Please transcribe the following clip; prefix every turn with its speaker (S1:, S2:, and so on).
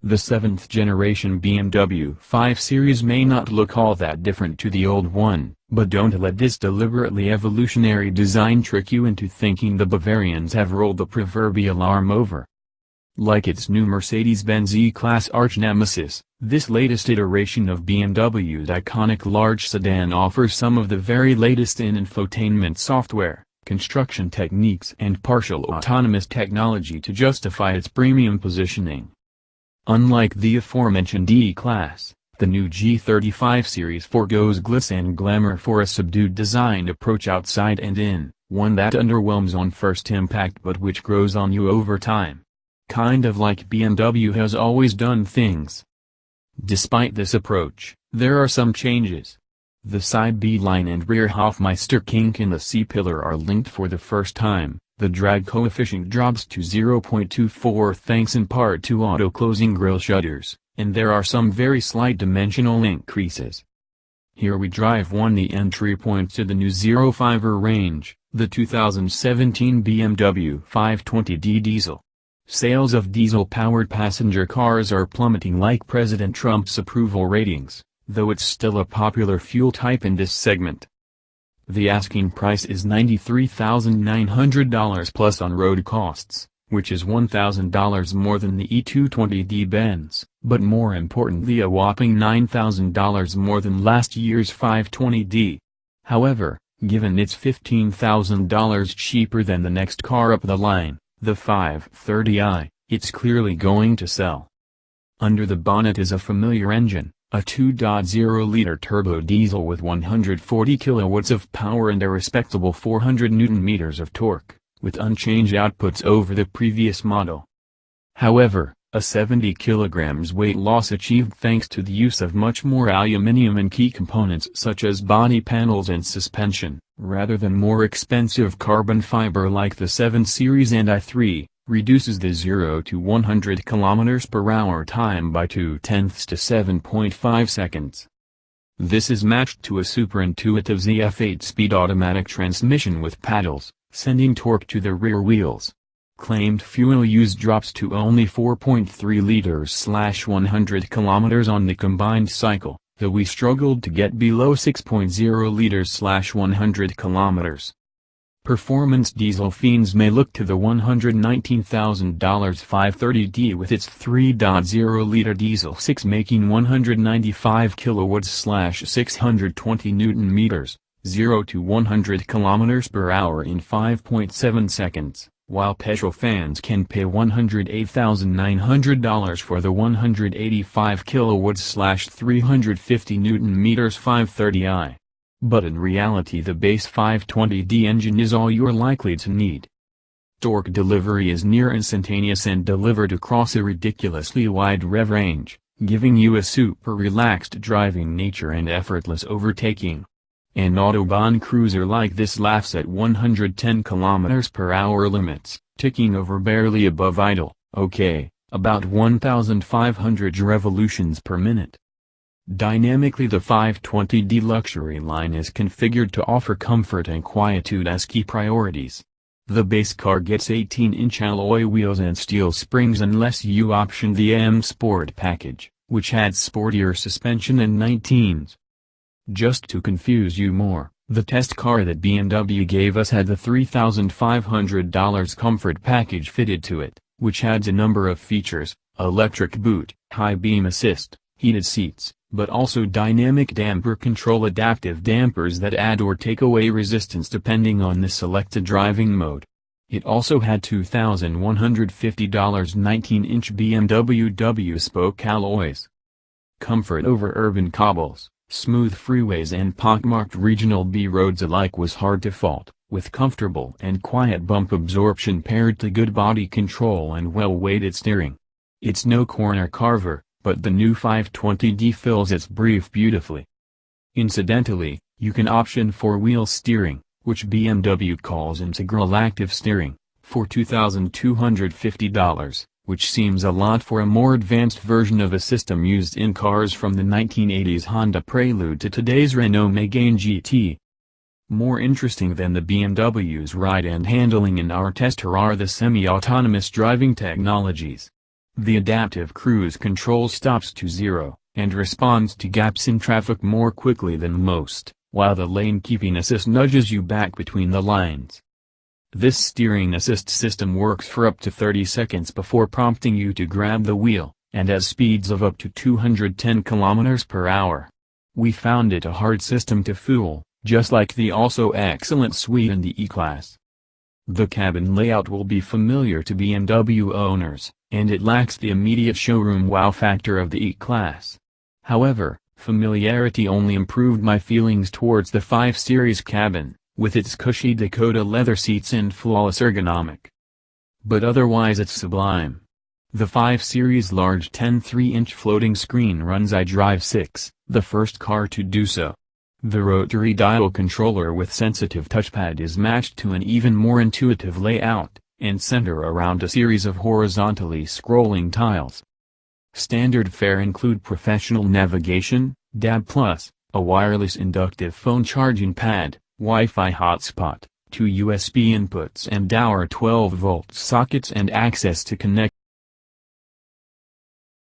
S1: The 7th generation BMW 5 Series may not look all that different to the old one, but don't let this deliberately evolutionary design trick you into thinking the Bavarians have rolled the proverbial arm over. Like its new Mercedes-Benz E-Class arch-nemesis, this latest iteration of BMW's iconic large sedan offers some of the very latest in infotainment software, construction techniques and partial autonomous technology to justify its premium positioning. Unlike the aforementioned E-Class, the new G35 series forgoes glitz and glamour for a subdued design approach outside and in, one that underwhelms on first impact but which grows on you over time. Kind of like BMW has always done things. Despite this approach, there are some changes. The side B-line and rear Hofmeister kink in the C-pillar are linked for the first time. The drag coefficient drops to 0.24 thanks in part to auto-closing grille shutters, and there are some very slight dimensional increases. Here we drive the entry point to the new 05er range, the 2017 BMW 520d diesel. Sales of diesel-powered passenger cars are plummeting like President Trump's approval ratings, though it's still a popular fuel type in this segment. The asking price is $93,900 plus on-road costs, which is $1,000 more than the E220d Benz, but more importantly a whopping $9,000 more than last year's 520d. However, given it's $15,000 cheaper than the next car up the line, the 530i, it's clearly going to sell. Under the bonnet is a familiar engine. A 2.0-liter turbo diesel with 140 kilowatts of power and a respectable 400 Nm of torque, with unchanged outputs over the previous model. However, a 70 kg weight loss achieved thanks to the use of much more aluminium in key components such as body panels and suspension, rather than more expensive carbon fiber like the 7 Series and i3. Reduces the 0 to 100 km/h time by 0.2 to 7.5 seconds. This is matched to a super intuitive ZF 8-speed automatic transmission with paddles, sending torque to the rear wheels. Claimed fuel use drops to only 4.3 liters/100 km on the combined cycle, though we struggled to get below 6.0 liters/100 km. Performance diesel fiends may look to the $119,000 530d with its 3.0-liter diesel 6 making 195 kilowatts/620 Nm, 0 to 100 km/h in 5.7 seconds, while petrol fans can pay $108,900 for the 185 kilowatts/350 Nm 530i. But in reality the base 520d engine is all you're likely to need. Torque delivery is near instantaneous and delivered across a ridiculously wide rev range, giving you a super relaxed driving nature and effortless overtaking. An Autobahn cruiser like this laughs at 110 km/h limits, ticking over barely above idle, about 1,500 revolutions per minute. Dynamically the 520d luxury line is configured to offer comfort and quietude as key priorities. The base car gets 18-inch alloy wheels and steel springs unless you option the M Sport package, which adds sportier suspension and 19s. Just to confuse you more, the test car that BMW gave us had the $3,500 comfort package fitted to it, which adds a number of features: electric boot, high beam assist, heated seats, but also dynamic damper control, adaptive dampers that add or take away resistance depending on the selected driving mode. It also had $2,150 19-inch BMW W-spoke alloys. Comfort over urban cobbles, smooth freeways and pockmarked regional B roads alike was hard to fault, with comfortable and quiet bump absorption paired to good body control and well-weighted steering. It's no corner carver, but the new 520d fills its brief beautifully. Incidentally, you can option four-wheel steering, which BMW calls integral active steering, for $2,250, which seems a lot for a more advanced version of a system used in cars from the 1980s Honda Prelude to today's Renault Megane GT. More interesting than the BMW's ride and handling in our tester are the semi-autonomous driving technologies. The adaptive cruise control stops to zero, and responds to gaps in traffic more quickly than most, while the lane keeping assist nudges you back between the lines. This steering assist system works for up to 30 seconds before prompting you to grab the wheel, and has speeds of up to 210 km per hour. We found it a hard system to fool, just like the also excellent suite in the E-Class. The cabin layout will be familiar to BMW owners, and it lacks the immediate showroom wow factor of the E-Class. However, familiarity only improved my feelings towards the 5 Series cabin, with its cushy Dakota leather seats and flawless ergonomic. But otherwise it's sublime. The 5 Series large 10.3-inch floating screen runs iDrive 6, the first car to do so. The rotary dial controller with sensitive touchpad is matched to an even more intuitive layout, and center around a series of horizontally scrolling tiles. Standard fare include professional navigation, DAB+, a wireless inductive phone charging pad, Wi-Fi hotspot, 2 USB inputs and our 12-volt sockets and access to connect